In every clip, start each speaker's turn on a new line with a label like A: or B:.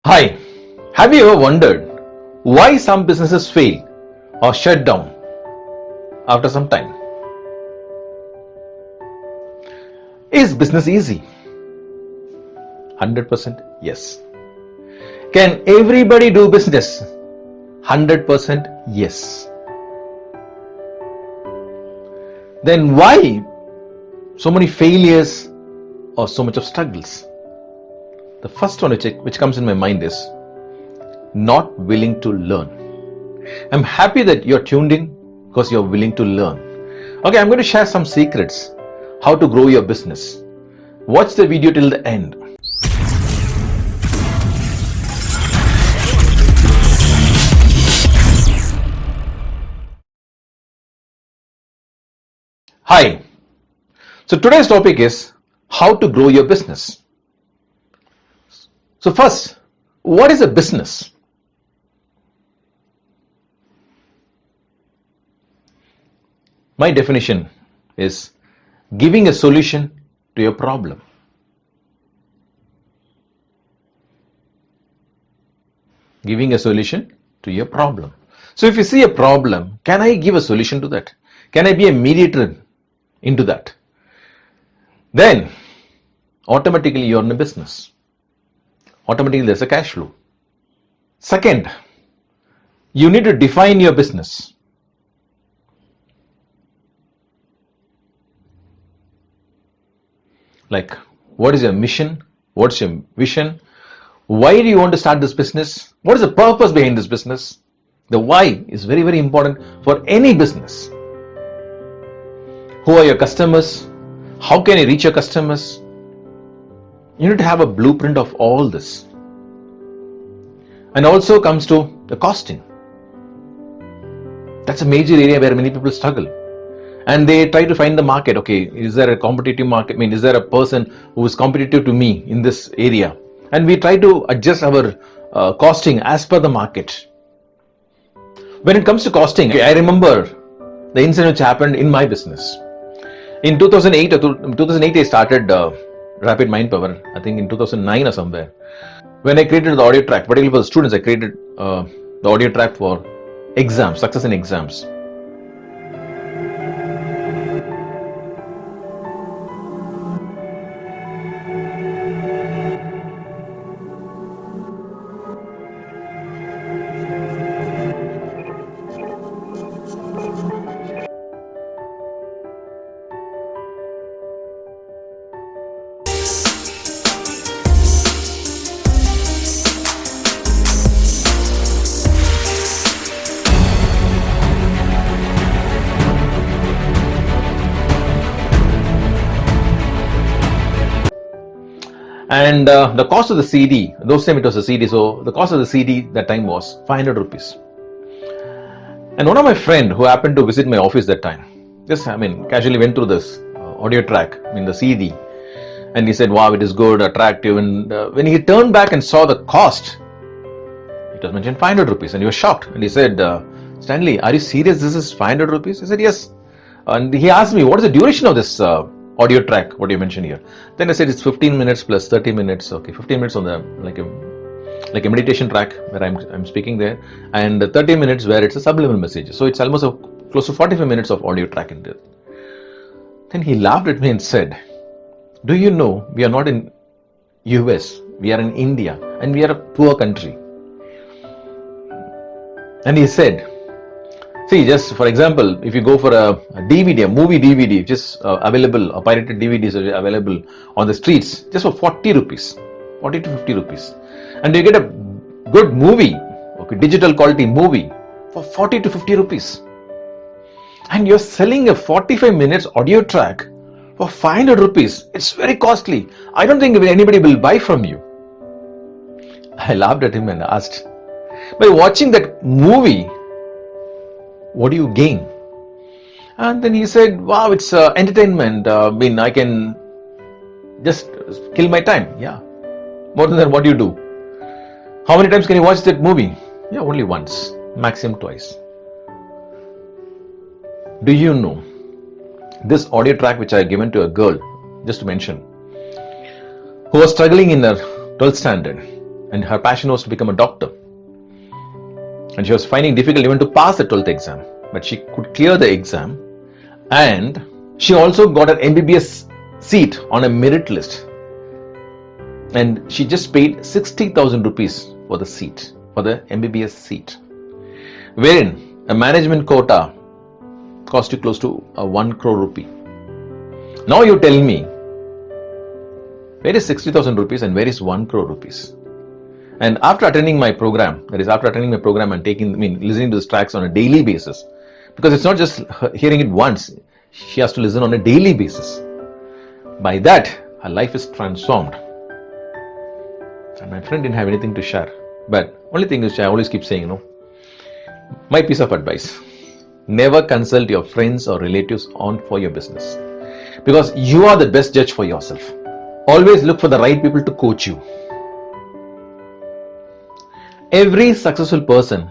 A: Hi, have you ever wondered why some businesses fail or shut down after some time? Is business easy? 100% yes. Can everybody do business? 100% yes. Then why so many failures or so much of struggles? The first one which comes in my mind is not willing to learn. I'm happy that you're tuned in because you're willing to learn. Okay, I'm going to share some secrets how to grow your business. Watch the video till the end. Hi. So today's topic is how to grow your business. So first, what is a business? My definition is giving a solution to your problem. Giving a solution to your problem. So if you see a problem, can I give a solution to that? Can I be a mediator into that? Then automatically you're in a business. Automatically there's a cash flow. Second, you need to define your business. Like, what is your mission? What's your vision? Why do you want to start this business? What is the purpose behind this business? The why is very, very important for any business. Who are your customers? How can you reach your customers? You need to have a blueprint of all this. And also comes to the costing. That's a major area where many people struggle. And they try to find the market. Okay, is there a competitive market? I mean, is there a person who is competitive to me in this area? And we try to adjust our costing as per the market. When it comes to costing, I remember the incident which happened in my business. In 2008, I started Rapid Mind Power, I think in 2009 or somewhere. When I created the audio track, particularly for the students, I created the audio track for exams, success in exams. And the cost of the CD, those time it was a CD, so the cost of the CD that time was 500 rupees. And one of my friend who happened to visit my office that time, just casually went through this audio track, the CD, and he said, wow, it is good, attractive. And when he turned back and saw the cost, it was mentioned 500 rupees, and he was shocked. And he said, Stanley, are you serious? This is 500 rupees? I said, yes. And he asked me, what is the duration of this audio track, what you mentioned here? Then I said, it's 15 minutes plus 30 minutes. Okay, 15 minutes on the like a meditation track where I'm speaking there, and 30 minutes where it's a subliminal message. So it's almost close to 45 minutes of audio track in there. Then he laughed at me and said, do you know we are not in US, we are in India, and we are a poor country. And he said, see, just for example, if you go for a DVD, a movie DVD, just available, or pirated DVDs are available on the streets, just for 40 rupees, 40 to 50 rupees. And you get a good movie, okay, digital quality movie for 40 to 50 rupees. And you're selling a 45 minutes audio track for 500 rupees. It's very costly. I don't think anybody will buy from you. I laughed at him and asked, by watching that movie, what do you gain? And then he said, wow, it's entertainment. I can just kill my time. Yeah. More than that, what do you do? How many times can you watch that movie? Yeah, only once, maximum twice. Do you know this audio track which I have given to a girl, just to mention, who was struggling in her 12th standard? and her passion was to become a doctor. And she was finding difficult even to pass the 12th exam, but she could clear the exam, and she also got an MBBS seat on a merit list, and she just paid 60,000 rupees for the seat, for the MBBS seat, wherein a management quota cost you close to 1 crore rupee. Now you tell me, where is 60,000 rupees and where is 1 crore rupees? And after attending my program, that is after attending my program and listening to these tracks on a daily basis, because it's not just hearing it once, she has to listen on a daily basis. By that, her life is transformed. And my friend didn't have anything to share. But only thing is, I always keep saying, my piece of advice, never consult your friends or relatives on for your business, because you are the best judge for yourself. Always look for the right people to coach you. Every successful person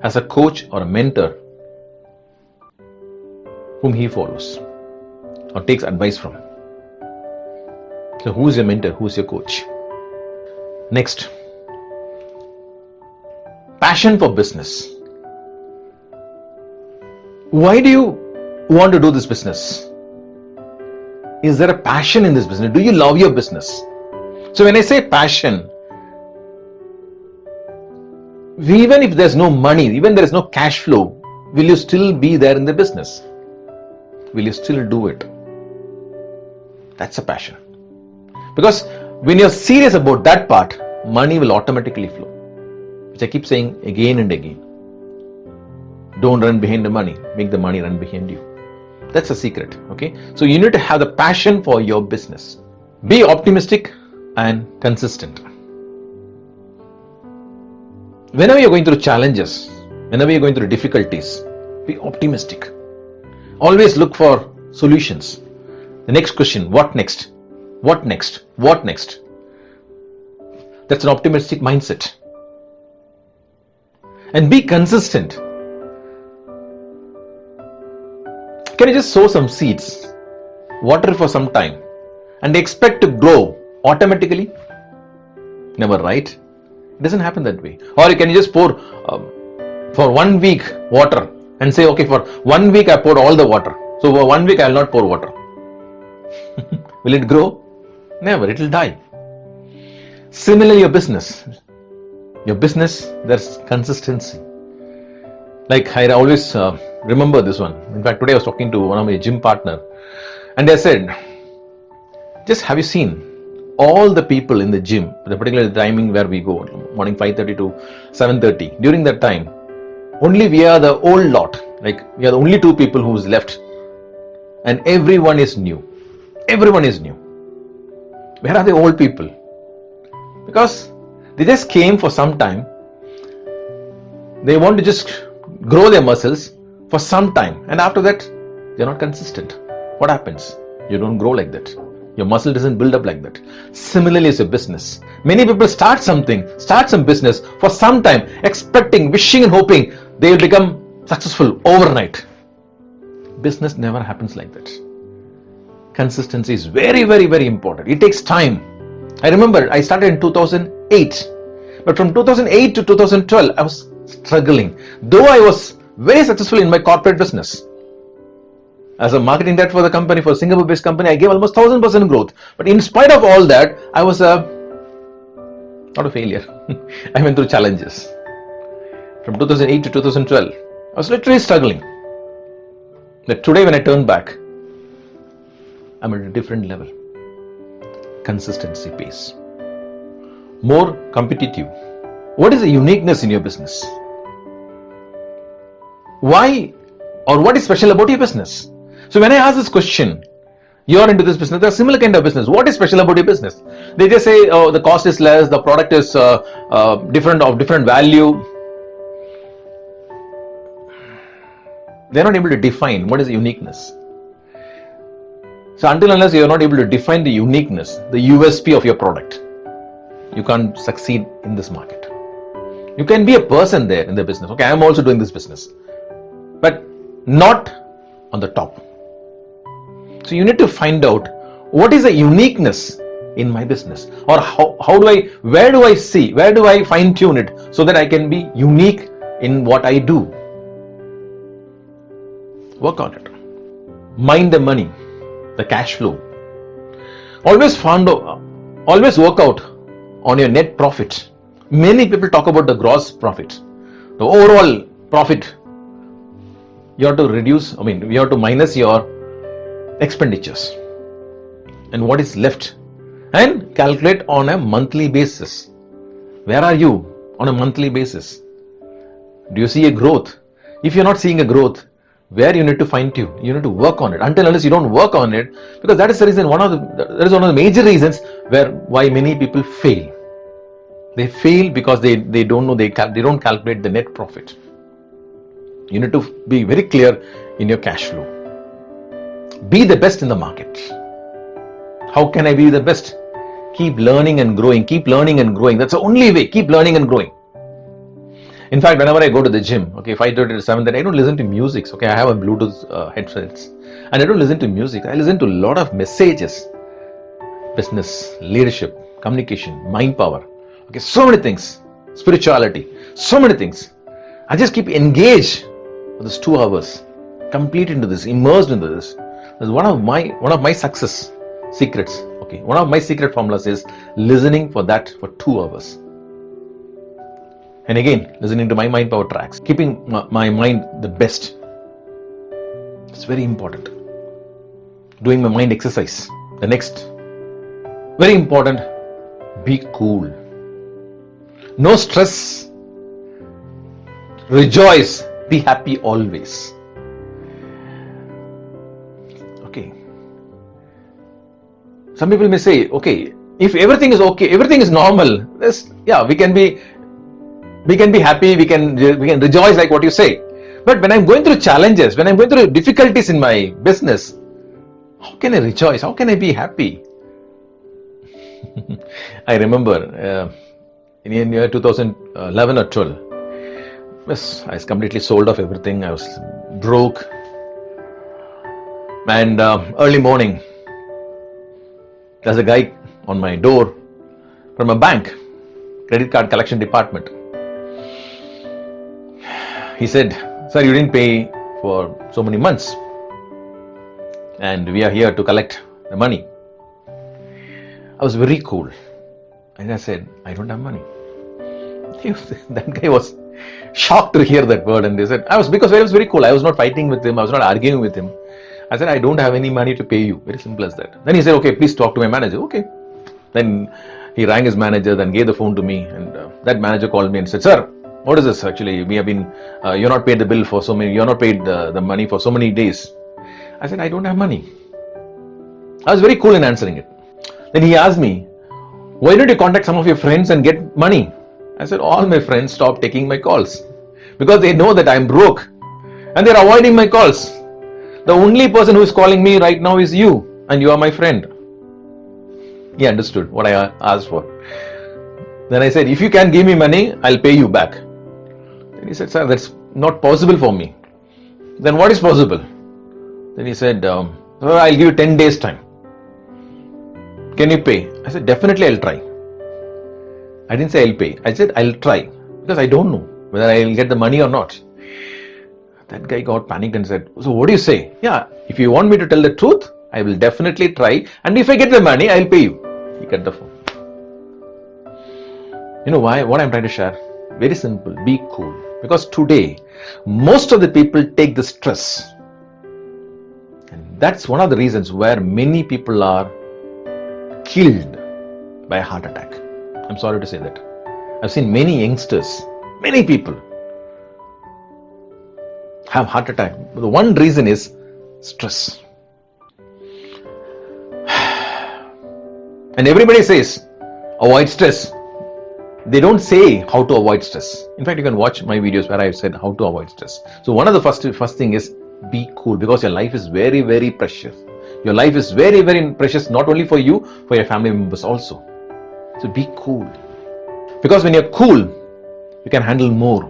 A: has a coach or a mentor whom he follows or takes advice from. So who is your mentor? Who is your coach? Next, passion for business. Why do you want to do this business? Is there a passion in this business? Do you love your business? So when I say passion, even if there's no money, even there is no cash flow, will you still be there in the business? Will you still do it? That's a passion. Because when you're serious about that part, money will automatically flow. Which I keep saying again and again. Don't run behind the money, make the money run behind you. That's a secret, okay? So you need to have the passion for your business. Be optimistic and consistent. Whenever you're going through challenges, whenever you're going through difficulties, be optimistic. Always look for solutions. The next question, what next? What next? What next? That's an optimistic mindset. And be consistent. Can you just sow some seeds, water for some time, and expect to grow automatically? Never, right? It doesn't happen that way. Or can you just pour for 1 week water and say, okay, for 1 week I poured all the water, so for 1 week I will not pour water. Will it grow? Never, it will die. Similarly, your business, there's consistency. Like I always remember this one. In fact, today I was talking to one of my gym partner, and they said, just have you seen all the people in the gym, the particular timing where we go, morning 5:30 to 7:30, during that time, only we are the old lot, like we are the only 2 people who's left, and everyone is new. Everyone is new. Where are the old people? Because they just came for some time. They want to just grow their muscles for some time, and after that they're not consistent. What happens? You don't grow like that. Your muscle doesn't build up like that. Similarly is your business. Many people start some business for some time, expecting, wishing and hoping they will become successful overnight. Business never happens like that. Consistency is very, very, very important. It takes time. I remember I started in 2008, but from 2008 to 2012 I was struggling. Though I was very successful in my corporate business. As a marketing director for the company, for a Singapore-based company, I gave almost 1000% growth. But in spite of all that, I was not a failure. I went through challenges. From 2008 to 2012, I was literally struggling. But today when I turn back, I'm at a different level. Consistency pays. More competitive. What is the uniqueness in your business? Why or what is special about your business? So when I ask this question, you are into this business, there's a similar kind of business. What is special about your business? They just say, oh, the cost is less, the product is different value. They're not able to define what is the uniqueness. So until unless you are not able to define the uniqueness, the USP of your product, you can't succeed in this market. You can be a person there in the business. Okay, I'm also doing this business, but not on the top. So you need to find out what is the uniqueness in my business? Or where do I fine tune it so that I can be unique in what I do? Work on it. Mind the money, the cash flow. Always work out on your net profit. Many people talk about the gross profit, the overall profit. You have to minus your expenditures and what is left and calculate on a monthly basis. Where are you on a monthly basis? Do you see a growth? If you're not seeing a growth, where you need to fine tune, you need to work on it. Unless you don't work on it, because that is the reason, that is one of the major reasons why many people fail. They fail because they don't know, they don't calculate the net profit. You need to be very clear in your cash flow. Be the best in the market. How can I be the best? Keep learning and growing. Keep learning and growing. That's the only way. Keep learning and growing. In fact, whenever I go to the gym, 5:30 to 7:30, I don't listen to music. I have a Bluetooth headsets, and I don't listen to music. I listen to a lot of messages, business, leadership, communication, mind power. So many things, spirituality, so many things. I just keep engaged for this 2 hours, complete into this, immersed into this. That's one of my success secrets. One of my secret formulas is listening for 2 hours. And again, listening to my mind power tracks, keeping my mind the best. It's very important. Doing my mind exercise. The next, very important, be cool. No stress. Rejoice. Be happy always. Some people may say, if everything is everything is normal, we can be happy, we can rejoice like what you say. But when I'm going through challenges, when I'm going through difficulties in my business, how can I rejoice? How can I be happy? I remember in year 2011 or 12, I was completely sold off everything. I was broke. And early morning, there's a guy on my door from a bank, credit card collection department. He said, "Sir, you didn't pay for so many months and we are here to collect the money." I was very cool and I said, "I don't have money." That guy was shocked to hear that word, and they said, because I was very cool. I was not fighting with him. I was not arguing with him. I said, "I don't have any money to pay you." Very simple as that. Then he said, "Okay, please talk to my manager." Okay. Then he rang his manager, then gave the phone to me, and that manager called me and said, "Sir, what is this? Actually, we have been, you're not paid the bill for so many, you're not paid the money for so many days." I said, "I don't have money." I was very cool in answering it. Then he asked me, "Why don't you contact some of your friends and get money?" I said, "All my friends stopped taking my calls because they know that I'm broke and they're avoiding my calls. The only person who is calling me right now is you, and you are my friend." He understood what I asked for. Then I said, "If you can give me money, I'll pay you back." Then he said, "Sir, that's not possible for me." Then what is possible? Then he said, "Sir, I'll give you 10 days time. Can you pay?" I said, "Definitely I'll try." I didn't say I'll pay. I said I'll try because I don't know whether I'll get the money or not. That guy got panicked and said, "So what do you say?" "Yeah, if you want me to tell the truth, I will definitely try, and if I get the money, I'll pay you." He cut the phone. You know why? What I'm trying to share? Very simple. Be cool. Because today, most of the people take the stress. And that's one of the reasons where many people are killed by a heart attack. I'm sorry to say that. I've seen many youngsters, many people have heart attack. The one reason is stress. And everybody says, avoid stress. They don't say how to avoid stress. In fact, you can watch my videos where I've said how to avoid stress. So one of the first thing is be cool, because your life is very, very precious. Your life is very, very precious, not only for you, for your family members also. So be cool. Because when you're cool, you can handle more.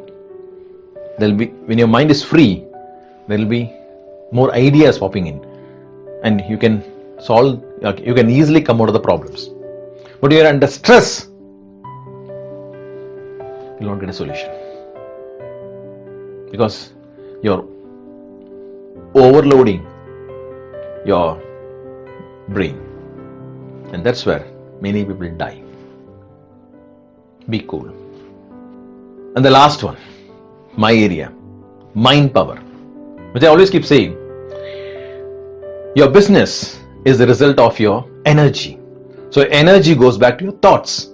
A: When your mind is free, there will be more ideas popping in, and you can easily come out of the problems. But you are under stress, you will not get a solution. Because you're overloading your brain. And that's where many people die. Be cool. And the last one, my area, mind power, which I always keep saying, your business is the result of your energy. So energy goes back to your thoughts.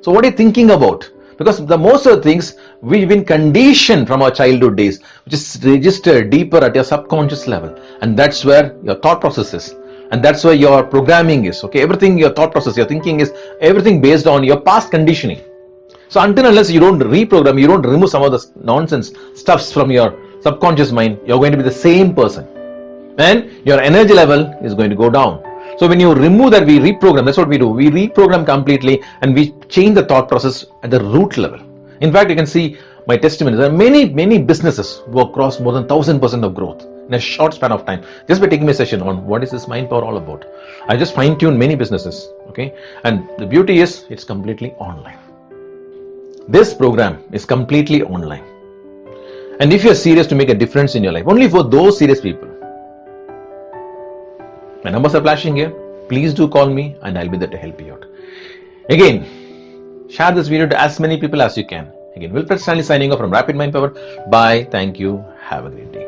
A: So what are you thinking about? Because the most of the things we've been conditioned from our childhood days, which is registered deeper at your subconscious level, and that's where your thought process is, and that's where your programming is. Okay, everything, your thought process, your thinking is everything based on your past conditioning. So until unless you don't reprogram, you don't remove some of the nonsense stuffs from your subconscious mind, you're going to be the same person, and your energy level is going to go down. So when you remove that, we reprogram. That's what we do. We reprogram completely, and we change the thought process at the root level. In fact, you can see my testimonies. There are many businesses who have crossed more than 1000% of growth in a short span of time, just by taking a session on what is this mind power all about. I just fine-tune many businesses. Okay, and the beauty is it's completely online. This program is completely online. And if you're serious to make a difference in your life, only for those serious people, my numbers are flashing here. Please do call me and I'll be there to help you out. Again, share this video to as many people as you can. Again, Wilfred Stanley signing off from Rapid Mind Power. Bye. Thank you. Have a great day.